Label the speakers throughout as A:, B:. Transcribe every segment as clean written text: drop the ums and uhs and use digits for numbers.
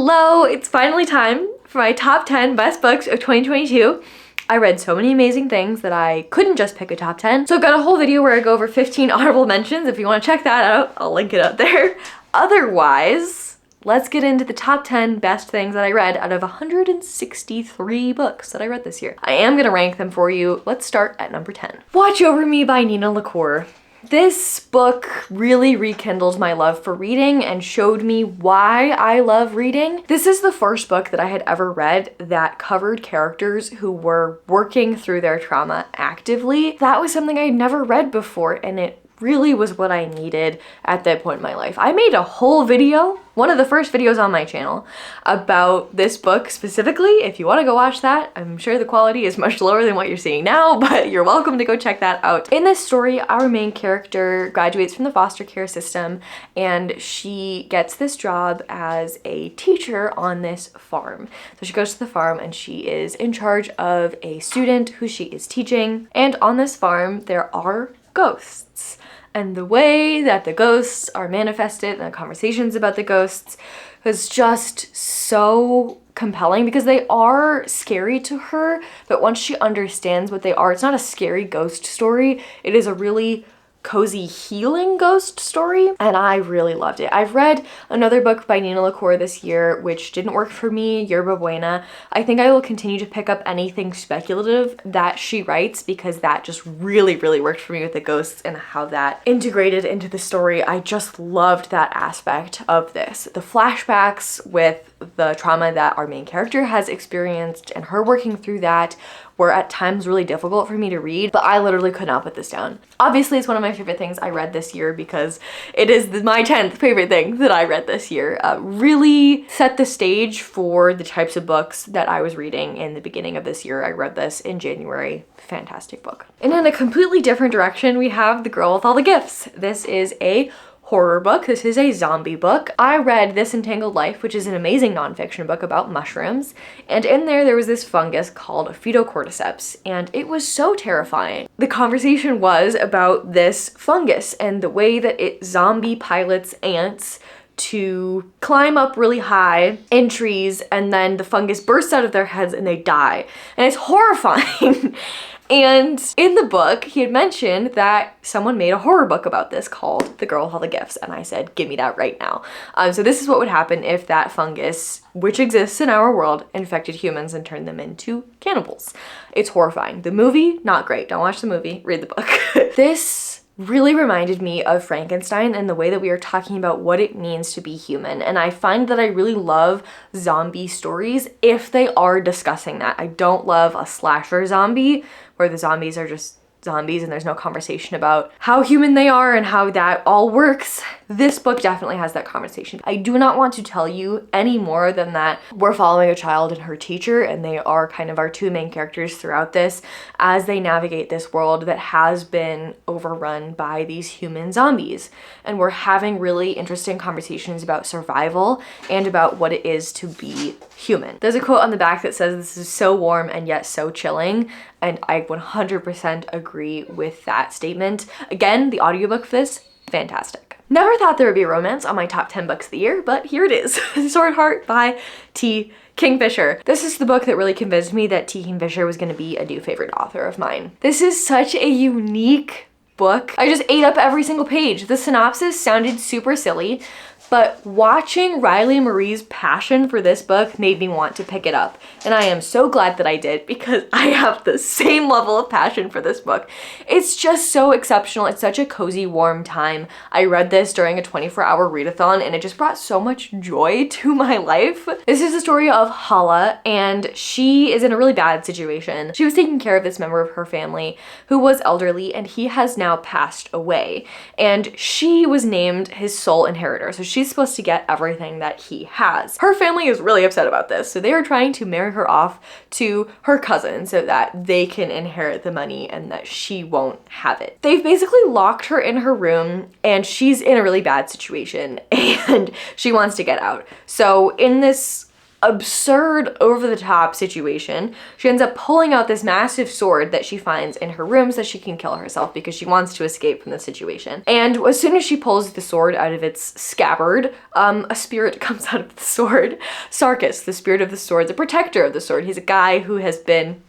A: Hello! It's finally time for my top 10 best books of 2022. I read so many amazing things that I couldn't just pick a top 10. So I've got a whole video where I go over 15 honorable mentions. If you want to check that out, I'll link it up there. Otherwise, let's get into the top 10 best things that I read out of 163 books that I read this year. I am going to rank them for you. Let's start at number 10. Watch Over Me by Nina LaCour. This book really rekindled my love for reading and showed me why I love reading. This is the first book that I had ever read that covered characters who were working through their trauma actively. That was something I'd never read before, and it really was what I needed at that point in my life. I made a whole video, one of the first videos on my channel, about this book specifically. If you want to go watch that, I'm sure the quality is much lower than what you're seeing now, but you're welcome to go check that out. In this story, our main character graduates from the foster care system and she gets this job as a teacher on this farm. So she goes to the farm and she is in charge of a student who she is teaching. And on this farm, there are ghosts. And the way that the ghosts are manifested and the conversations about the ghosts is just so compelling because they are scary to her, but once she understands what they are, it's not a scary ghost story. It is a really cozy healing ghost story, and I really loved it. I've read another book by Nina LaCour this year which didn't work for me, Yerba Buena. I think I will continue to pick up anything speculative that she writes because that just really worked for me with the ghosts and how that integrated into the story. I just loved that aspect of this. The flashbacks with the trauma that our main character has experienced and her working through that were at times really difficult for me to read, but I literally could not put this down. Obviously, it's one of my favorite things I read this year because it is my 10th favorite thing that I read this year. Really set the stage for the types of books that I was reading in the beginning of this year. I read this in January. Fantastic book. And in a completely different direction, we have The Girl with All the Gifts. This is a horror book. This is a zombie book. I read This Entangled Life, which is an amazing nonfiction book about mushrooms, and in there was this fungus called Phytocordyceps, and it was so terrifying. The conversation was about this fungus and the way that it zombie pilots ants to climb up really high in trees, and then the fungus bursts out of their heads and they die. And it's horrifying. And in the book, he had mentioned that someone made a horror book about this called The Girl with All the Gifts, and I said, give me that right now. So this is what would happen if that fungus, which exists in our world, infected humans and turned them into cannibals. It's horrifying. The movie, not great. Don't watch the movie, read the book. This really reminded me of Frankenstein and the way that we are talking about what it means to be human. And I find that I really love zombie stories if they are discussing that. I don't love a slasher zombie where the zombies are just zombies and there's no conversation about how human they are and how that all works. This book definitely has that conversation. I do not want to tell you any more than that we're following a child and her teacher, and they are kind of our two main characters throughout this as they navigate this world that has been overrun by these human zombies. And we're having really interesting conversations about survival and about what it is to be human. There's a quote on the back that says, "This is so warm and yet so chilling," and I 100% agree with that statement. Again, the audiobook for this, fantastic. Never thought there would be a romance on my top 10 books of the year, but here it is. Sword Heart by T. Kingfisher. This is the book that really convinced me that T. Kingfisher was going to be a new favorite author of mine. This is such a unique book. I just ate up every single page. The synopsis sounded super silly, but watching Riley Marie's passion for this book made me want to pick it up. And I am so glad that I did because I have the same level of passion for this book. It's just so exceptional. It's such a cozy, warm time. I read this during a 24-hour readathon and it just brought so much joy to my life. This is the story of Hala, and she is in a really bad situation. She was taking care of this member of her family who was elderly, and he has now passed away. And she was named his sole inheritor. So she's supposed to get everything that he has. Her family is really upset about this, so they are trying to marry her off to her cousin so that they can inherit the money and that she won't have it. They've basically locked her in her room and she's in a really bad situation and she wants to get out. So in this absurd, over-the-top situation. She ends up pulling out this massive sword that she finds in her room so that she can kill herself because she wants to escape from the situation. And as soon as she pulls the sword out of its scabbard, a spirit comes out of the sword. Sarkis, the spirit of the sword, the protector of the sword. He's a guy who has been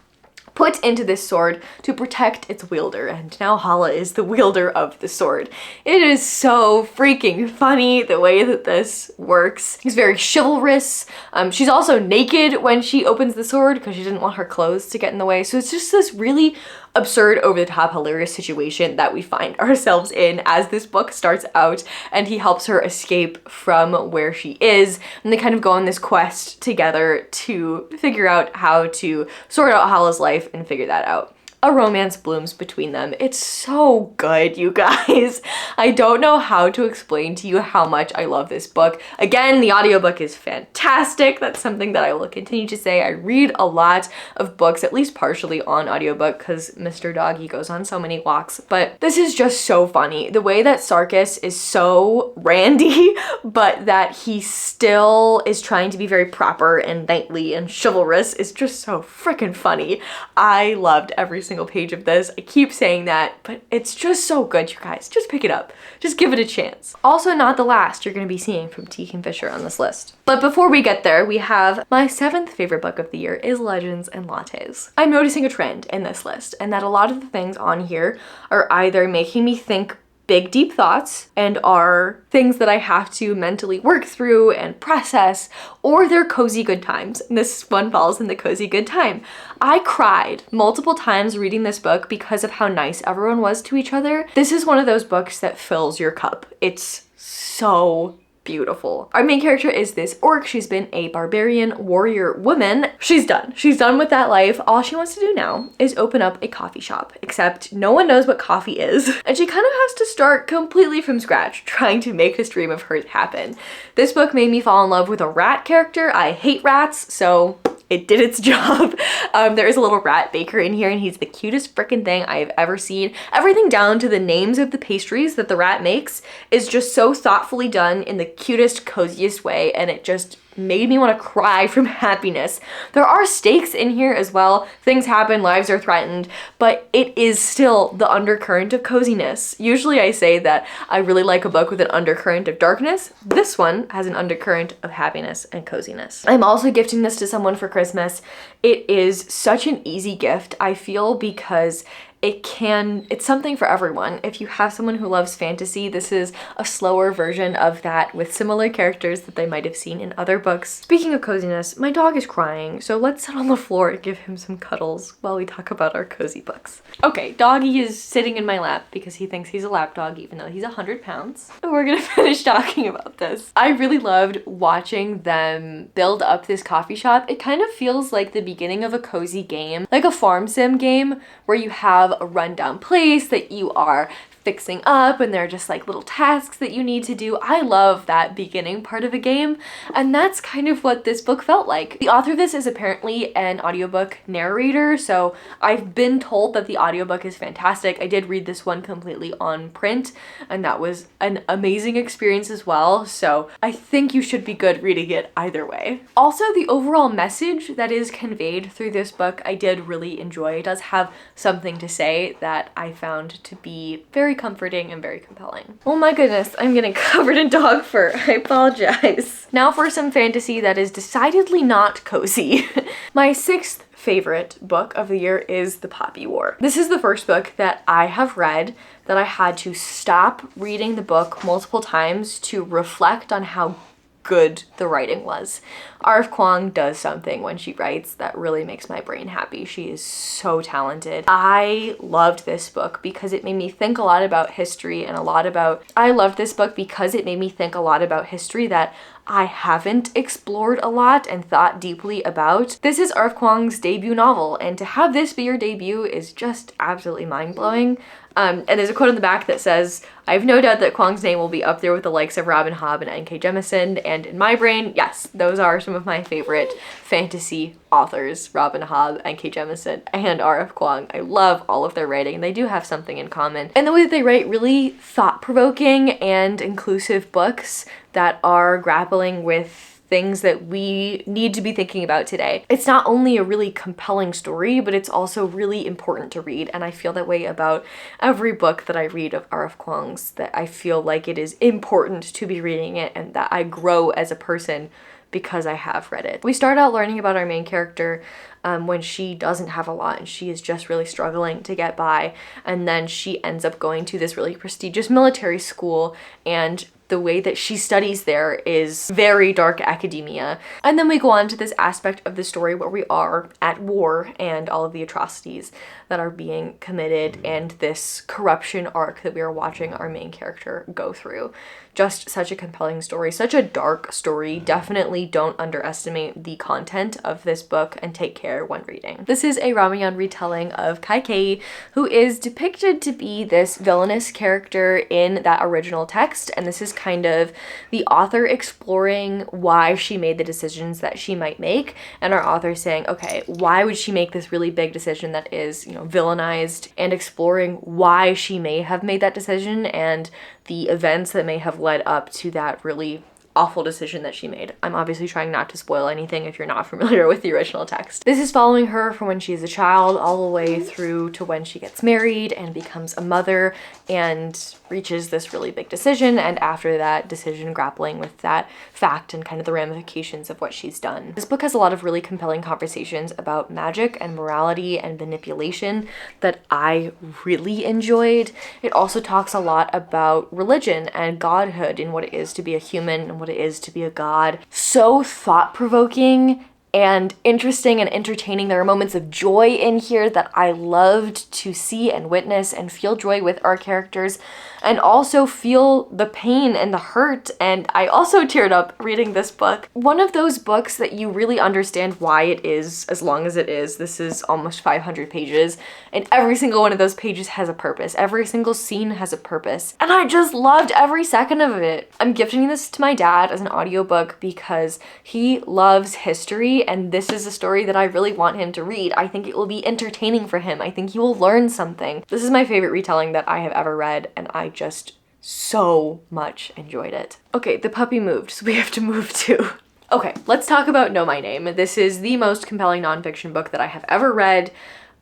A: put into this sword to protect its wielder, and now Hala is the wielder of the sword. It is so freaking funny the way that this works. He's very chivalrous. She's also naked when she opens the sword because she didn't want her clothes to get in the way. So it's just this really absurd, over-the-top, hilarious situation that we find ourselves in as this book starts out, and he helps her escape from where she is, and they kind of go on this quest together to figure out how to sort out Hala's life and figure that out. A romance blooms between them. It's so good, you guys. I don't know how to explain to you how much I love this book. Again, the audiobook is fantastic. That's something that I will continue to say. I read a lot of books, at least partially on audiobook, because Mr. Doggy goes on so many walks. But this is just so funny. The way that Sarkis is so randy, but that he still is trying to be very proper and knightly and chivalrous is just so freaking funny. I loved every single page of this. I keep saying that, but it's just so good, you guys. Just pick it up. Just give it a chance. Also, not the last you're going to be seeing from T. Kingfisher on this list. But before we get there, we have my 7th favorite book of the year is Legends and Lattes. I'm noticing a trend in this list, and that a lot of the things on here are either making me think big, deep thoughts and are things that I have to mentally work through and process, or they're cozy good times. And this one falls in the cozy good time. I cried multiple times reading this book because of how nice everyone was to each other. This is one of those books that fills your cup. It's so beautiful. Our main character is this orc. She's been a barbarian warrior woman. She's done. She's done with that life. All she wants to do now is open up a coffee shop, except no one knows what coffee is. And she kind of has to start completely from scratch trying to make this dream of hers happen. This book made me fall in love with a rat character. I hate rats, so it did its job. There is a little rat baker in here, and he's the cutest freaking thing I have ever seen. Everything down to the names of the pastries that the rat makes is just so thoughtfully done in the cutest, coziest way, and it just made me want to cry from happiness. There are stakes in here as well. Things happen, lives are threatened, but it is still the undercurrent of coziness. Usually I say that I really like a book with an undercurrent of darkness. This one has an undercurrent of happiness and coziness. I'm also gifting this to someone for Christmas. It is such an easy gift, I feel, because it's something for everyone. If you have someone who loves fantasy, this is a slower version of that with similar characters that they might have seen in other books. Speaking of coziness, my dog is crying, so let's sit on the floor and give him some cuddles while we talk about our cozy books. Okay, Doggy is sitting in my lap because he thinks he's a lap dog even though he's 100 pounds. And we're gonna finish talking about this. I really loved watching them build up this coffee shop. It kind of feels like the beginning of a cozy game, like a farm sim game where you have a rundown place that you are fixing up and there are just like little tasks that you need to do. I love that beginning part of a game, and that's kind of what this book felt like. The author of this is apparently an audiobook narrator, so I've been told that the audiobook is fantastic. I did read this one completely on print, and that was an amazing experience as well, so I think you should be good reading it either way. Also, the overall message that is conveyed through this book I did really enjoy. It does have something to say that I found to be very comforting and very compelling. Oh my goodness, I'm getting covered in dog fur. I apologize. Now for some fantasy that is decidedly not cozy. My 6th favorite book of the year is The Poppy War. This is the first book that I have read that I had to stop reading the book multiple times to reflect on how good the writing was. R.F. Kuang does something when she writes that really makes my brain happy. She is so talented. I loved this book because it made me think a lot about history and I loved this book because it made me think a lot about history that I haven't explored a lot and thought deeply about. This is R.F. Kuang's debut novel, and to have this be your debut is just absolutely mind-blowing. And there's a quote on the back that says, "I have no doubt that Kuang's name will be up there with the likes of Robin Hobb and N.K. Jemisin," and in my brain, yes, those are some of my favorite fantasy authors, Robin Hobb, N.K. Jemisin, and R.F. Kuang. I love all of their writing, and they do have something in common. And the way that they write really thought-provoking and inclusive books that are grappling with things that we need to be thinking about today. It's not only a really compelling story, but it's also really important to read, and I feel that way about every book that I read of R.F. Kuang's, that I feel like it is important to be reading it and that I grow as a person because I have read it. We start out learning about our main character when she doesn't have a lot and she is just really struggling to get by, and then she ends up going to this really prestigious military school, and the way that she studies there is very dark academia. And then we go on to this aspect of the story where we are at war and all of the atrocities that are being committed and this corruption arc that we are watching our main character go through. Just such a compelling story, such a dark story. Definitely don't underestimate the content of this book and take care when reading. This is a Ramayan retelling of Kai Kei, who is depicted to be this villainous character in that original text, and this is kind of the author exploring why she made the decisions that she might make, and our author saying, okay, why would she make this really big decision that is, villainized, and exploring why she may have made that decision and the events that may have led up to that really awful decision that she made. I'm obviously trying not to spoil anything if you're not familiar with the original text. This is following her from when she's a child all the way through to when she gets married and becomes a mother and reaches this really big decision, and after that decision grappling with that fact and kind of the ramifications of what she's done. This book has a lot of really compelling conversations about magic and morality and manipulation that I really enjoyed. It also talks a lot about religion and godhood and what it is to be a human and what it is to be a god. So thought-provoking and interesting and entertaining. There are moments of joy in here that I loved to see and witness and feel joy with our characters, and also feel the pain and the hurt. And I also teared up reading this book. One of those books that you really understand why it is as long as it is. This is almost 500 pages, and every single one of those pages has a purpose. Every single scene has a purpose, and I just loved every second of it. I'm gifting this to my dad as an audiobook because he loves history, and this is a story that I really want him to read. I think it will be entertaining for him. I think he will learn something. This is my favorite retelling that I have ever read, and I just so much enjoyed it. Okay, the puppy moved, so we have to move too. Okay, let's talk about Know My Name. This is the most compelling nonfiction book that I have ever read.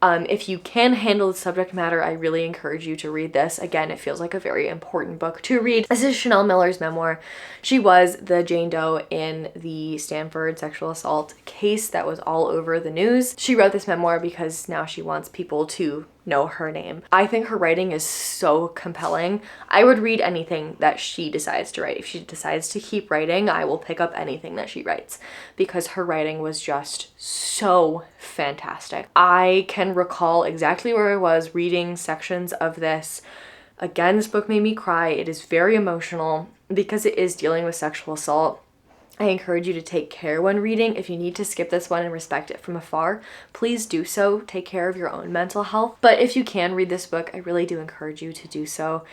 A: If you can handle the subject matter, I really encourage you to read this. Again, it feels like a very important book to read. This is Chanel Miller's memoir. She was the Jane Doe in the Stanford sexual assault case that was all over the news. She wrote this memoir because now she wants people to know her name. I think her writing is so compelling. I would read anything that she decides to write. If she decides to keep writing, I will pick up anything that she writes because her writing was just so fantastic. I can recall exactly where I was reading sections of this. Again, this book made me cry. It is very emotional because it is dealing with sexual assault. I encourage you to take care when reading. If you need to skip this one and respect it from afar, please do so. Take care of your own mental health. But if you can read this book, I really do encourage you to do so.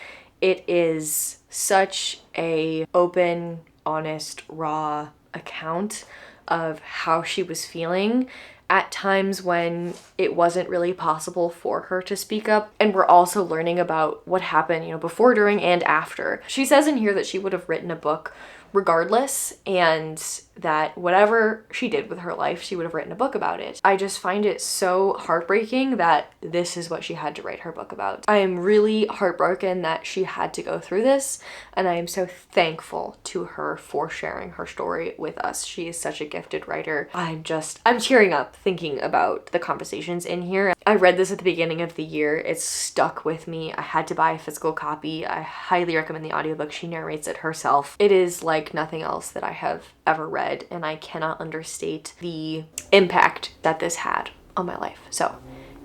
A: It is such a open, honest, raw account of how she was feeling at times when it wasn't really possible for her to speak up. And we're also learning about what happened, before, during, and after. She says in here that she would have written a book regardless, and that whatever she did with her life, she would have written a book about it. I just find it so heartbreaking that this is what she had to write her book about. I am really heartbroken that she had to go through this, and I am so thankful to her for sharing her story with us. She is such a gifted writer. I'm tearing up thinking about the conversations in here. I read this at the beginning of the year. It's stuck with me. I had to buy a physical copy. I highly recommend the audiobook. She narrates it herself. It is like nothing else that I have ever read, and I cannot understate the impact that this had on my life. So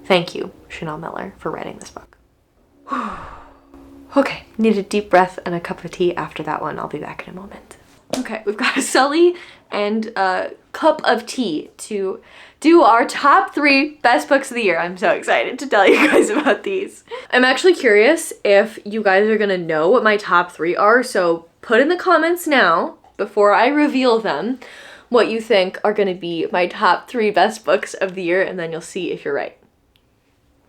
A: thank you, Chanel Miller, for writing this book. Okay, need a deep breath and a cup of tea after that one. I'll be back in a moment. Okay, we've got a Sully and a cup of tea to do our top 3 best books of the year. I'm so excited to tell you guys about these. I'm actually curious if you guys are gonna know what my top 3 are, so put in the comments now, before I reveal them, what you think are gonna be my top 3 best books of the year, and then you'll see if you're right.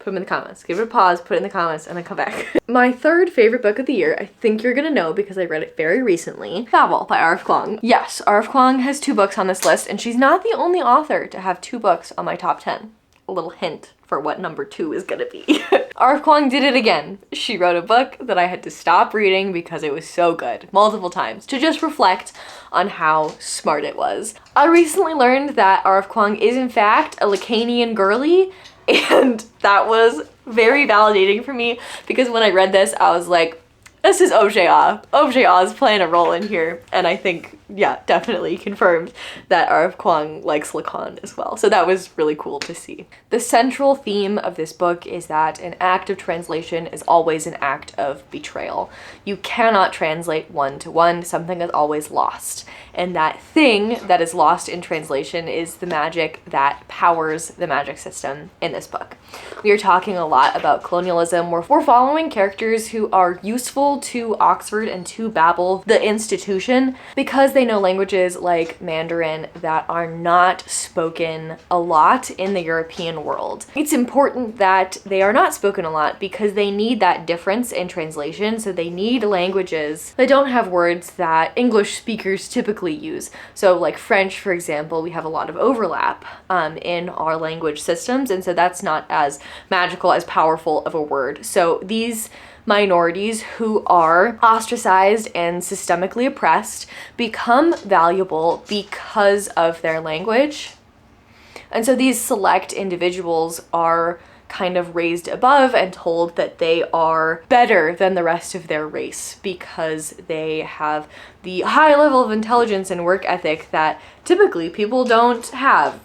A: Put them in the comments. Give it a pause, put it in the comments, and then come back. My third favorite book of the year, I think you're gonna know because I read it very recently. Babel by R.F. Kuang. Yes, R.F. Kuang has 2 books on this list, and she's not the only author to have 2 books on my top 10. A little hint for what number 2 is gonna be. R.F. Kuang did it again. She wrote a book that I had to stop reading because it was so good, multiple times, to just reflect on how smart it was. I recently learned that R.F. Kuang is in fact a Lacanian girly, and that was very validating for me because when I read this, I was like, this is Objet. Objet is playing a role in here, and I think, yeah, definitely confirmed that R.F. Kuang likes Lacan as well. So that was really cool to see. The central theme of this book is that an act of translation is always an act of betrayal. You cannot translate one-to-one, something is always lost. And that thing that is lost in translation is the magic that powers the magic system in this book. We are talking a lot about colonialism, where we're following characters who are useful to Oxford and to Babel, the institution, because they know languages like Mandarin that are not spoken a lot in the European world. It's important that they are not spoken a lot because they need that difference in translation, so they need languages that don't have words that English speakers typically use. So like French, for example, we have a lot of overlap in our language systems, and so that's not as magical, as powerful of a word. So these minorities who are ostracized and systemically oppressed become valuable because of their language. And so these select individuals are kind of raised above and told that they are better than the rest of their race because they have the high level of intelligence and work ethic that typically people don't have.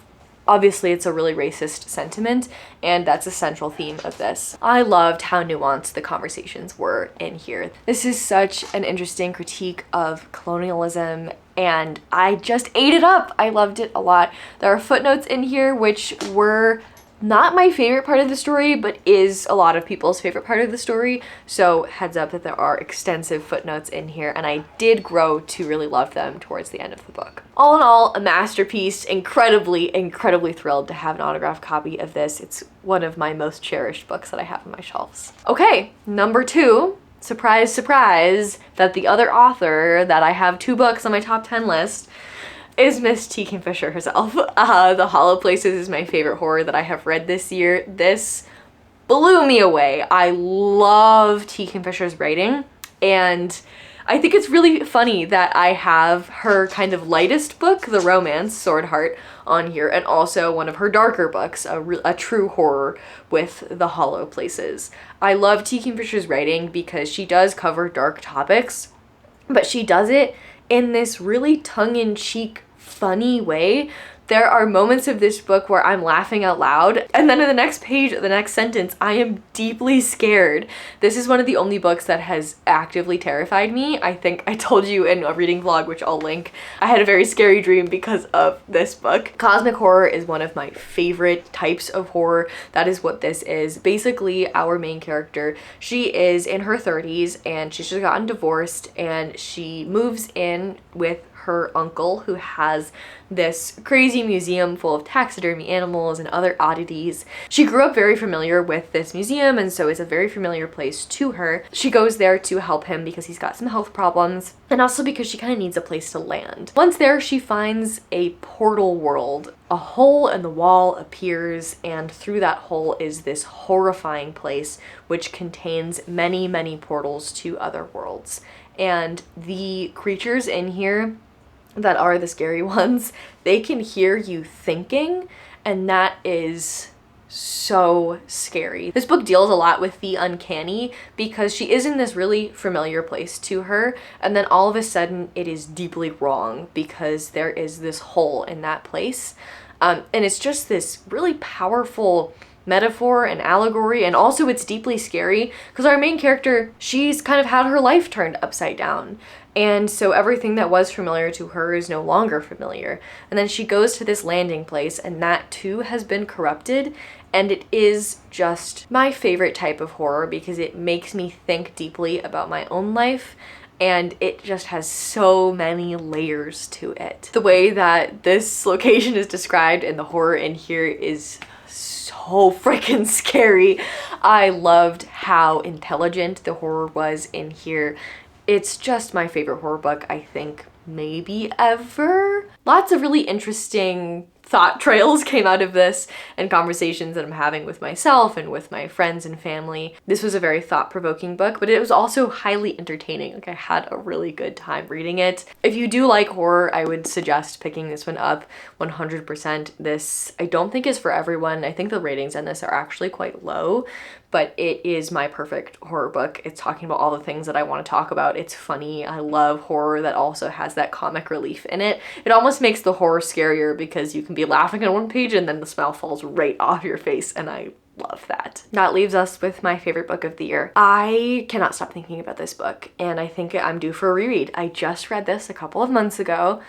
A: Obviously, it's a really racist sentiment, and that's a central theme of this. I loved how nuanced the conversations were in here. This is such an interesting critique of colonialism, and I just ate it up. I loved it a lot. There are footnotes in here which were not my favorite part of the story, but is a lot of people's favorite part of the story. So heads up that there are extensive footnotes in here, and I did grow to really love them towards the end of the book. All in all, a masterpiece. Incredibly, incredibly thrilled to have an autographed copy of this. It's one of my most cherished books that I have on my shelves. Okay, number 2. Surprise, surprise, that the other author that I have 2 books on my top 10 list is Miss T. Kingfisher herself. The Hollow Places is my favorite horror that I have read this year. This blew me away. I love T. Kingfisher's writing, and I think it's really funny that I have her kind of lightest book, the romance, Sword Heart, on here, and also one of her darker books, a true horror with The Hollow Places. I love T. Kingfisher's writing because she does cover dark topics, but she does it in this really tongue-in-cheek, funny way. There are moments of this book where I'm laughing out loud, and then in the next page, the next sentence, I am deeply scared. This is one of the only books that has actively terrified me. I think I told you in a reading vlog, which I'll link, I had a very scary dream because of this book. Cosmic horror is one of my favorite types of horror. That is what this is. Basically, our main character, she is in her 30s and she's just gotten divorced, and she moves in with her uncle, who has this crazy museum full of taxidermy animals and other oddities. She grew up very familiar with this museum, and so it's a very familiar place to her. She goes there to help him because he's got some health problems, and also because she kind of needs a place to land. Once there, she finds a portal world. A hole in the wall appears, and through that hole is this horrifying place which contains many, many portals to other worlds. And the creatures in here that are the scary ones, they can hear you thinking, and that is so scary. This book deals a lot with the uncanny because she is in this really familiar place to her, and then all of a sudden it is deeply wrong because there is this hole in that place. And it's just this really powerful metaphor and allegory, and also it's deeply scary because our main character, she's kind of had her life turned upside down, and so everything that was familiar to her is no longer familiar. And then she goes to this landing place, and that too has been corrupted, and it is just my favorite type of horror because it makes me think deeply about my own life, and it just has so many layers to it. The way that this location is described and the horror in here is so freaking scary. I loved how intelligent the horror was in here. It's just my favorite horror book, I think, maybe ever. Lots of really interesting thought trails came out of this and conversations that I'm having with myself and with my friends and family. This was a very thought-provoking book, but it was also highly entertaining. Like, I had a really good time reading it. If you do like horror, I would suggest picking this one up 100%. This, I don't think, is for everyone. I think the ratings on this are actually quite low, but it is my perfect horror book. It's talking about all the things that I want to talk about. It's funny. I love horror that also has that comic relief in it. It almost makes the horror scarier because you can be laughing on one page and then the smile falls right off your face, and I love that. That leaves us with my favorite book of the year. I cannot stop thinking about this book, and I think I'm due for a reread. I just read this a couple of months ago,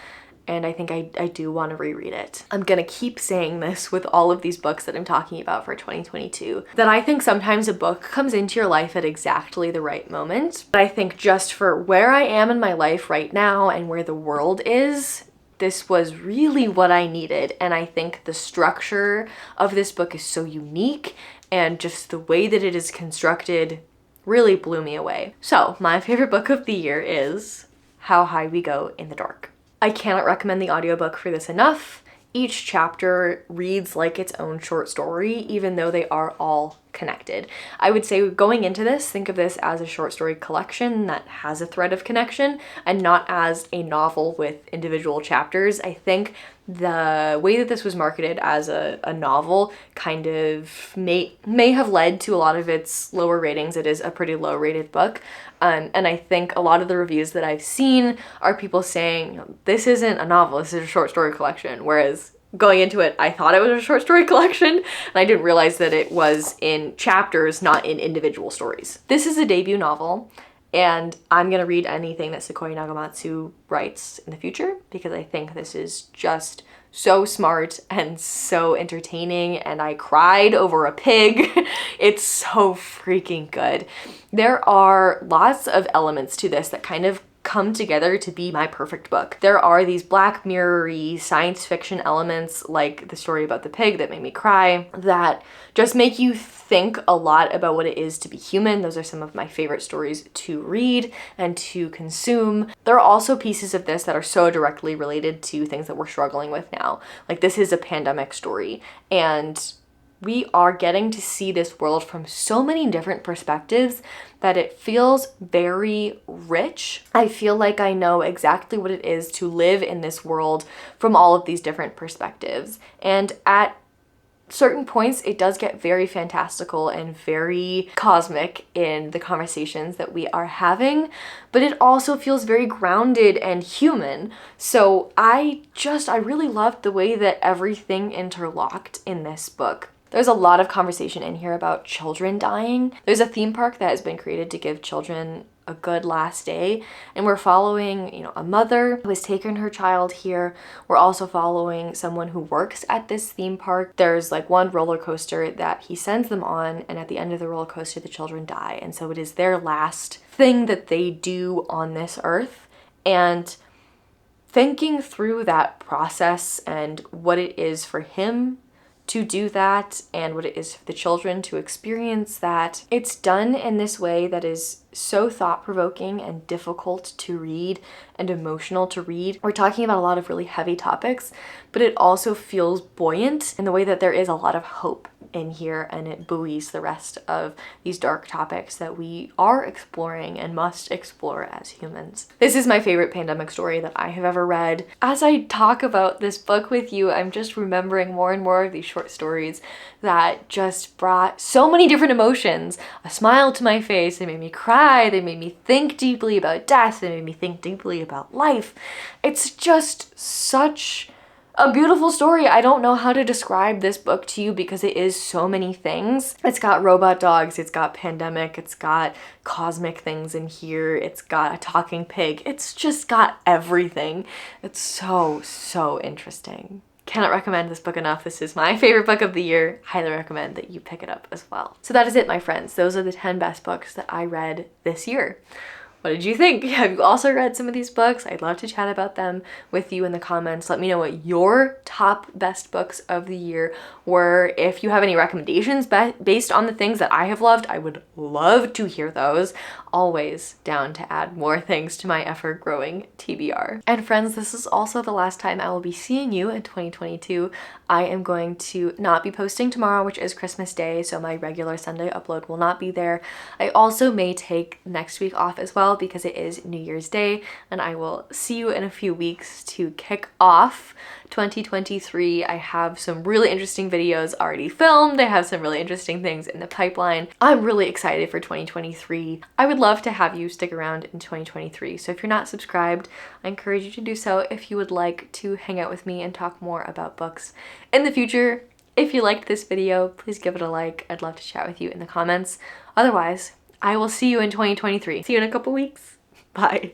A: and I think I do want to reread it. I'm gonna keep saying this with all of these books that I'm talking about for 2022, that I think sometimes a book comes into your life at exactly the right moment. But I think just for where I am in my life right now and where the world is, this was really what I needed. And I think the structure of this book is so unique, and just the way that it is constructed really blew me away. So my favorite book of the year is How High We Go in the Dark. I cannot recommend the audiobook for this enough. Each chapter reads like its own short story, even though they are all connected. I would say going into this, think of this as a short story collection that has a thread of connection and not as a novel with individual chapters. I think the way that this was marketed as a novel kind of may have led to a lot of its lower ratings. It is a pretty low rated book. And I think a lot of the reviews that I've seen are people saying, this isn't a novel, this is a short story collection. Whereas going into it, I thought it was a short story collection, and I didn't realize that it was in chapters, not in individual stories. This is a debut novel, and I'm gonna read anything that Sequoia Nagamatsu writes in the future because I think this is just so smart and so entertaining, and I cried over a pig. It's so freaking good. There are lots of elements to this that kind of come together to be my perfect book. There are these Black Mirror-y science fiction elements, like the story about the pig that made me cry, that just make you think a lot about what it is to be human. Those are some of my favorite stories to read and to consume. There are also pieces of this that are so directly related to things that we're struggling with now. Like, this is a pandemic story, and we are getting to see this world from so many different perspectives that it feels very rich. I feel like I know exactly what it is to live in this world from all of these different perspectives. And at certain points, it does get very fantastical and very cosmic in the conversations that we are having, but it also feels very grounded and human. So I really loved the way that everything interlocked in this book. There's a lot of conversation in here about children dying. There's a theme park that has been created to give children a good last day, and we're following, a mother who has taken her child here. We're also following someone who works at this theme park. There's like one roller coaster that he sends them on, and at the end of the roller coaster, the children die. And so it is their last thing that they do on this earth. And thinking through that process and what it is for him to do that and what it is for the children to experience that, it's done in this way that is so thought-provoking and difficult to read and emotional to read. We're talking about a lot of really heavy topics, but it also feels buoyant in the way that there is a lot of hope in here, and it buoys the rest of these dark topics that we are exploring and must explore as humans. This is my favorite pandemic story that I have ever read. As I talk about this book with you, I'm just remembering more and more of these short stories that just brought so many different emotions. A smile to my face, they made me cry, they made me think deeply about death, they made me think deeply about life. It's just such a beautiful story. I don't know how to describe this book to you because it is so many things. It's got robot dogs, it's got pandemic, it's got cosmic things in here, it's got a talking pig. It's just got everything. It's so interesting. Cannot recommend this book enough. This is my favorite book of the year. Highly recommend that you pick it up as well. So that is it, my friends. Those are the 10 best books that I read this year. What did you think? Have you also read some of these books? I'd love to chat about them with you in the comments. Let me know what your top best books of the year were. If you have any recommendations based on the things that I have loved, I would love to hear those. Always down to add more things to my ever-growing TBR. And friends, this is also the last time I will be seeing you in 2022. I am going to not be posting tomorrow, which is Christmas Day, so my regular Sunday upload will not be there. I also may take next week off as well because it is New Year's Day, and I will see you in a few weeks to kick off 2023. I have some really interesting videos already filmed. I have some really interesting things in the pipeline. I'm really excited for 2023. I would love to have you stick around in 2023. So if you're not subscribed, I encourage you to do so if you would like to hang out with me and talk more about books in the future. If you liked this video, please give it a like. I'd love to chat with you in the comments. Otherwise, I will see you in 2023. See you in a couple weeks. Bye.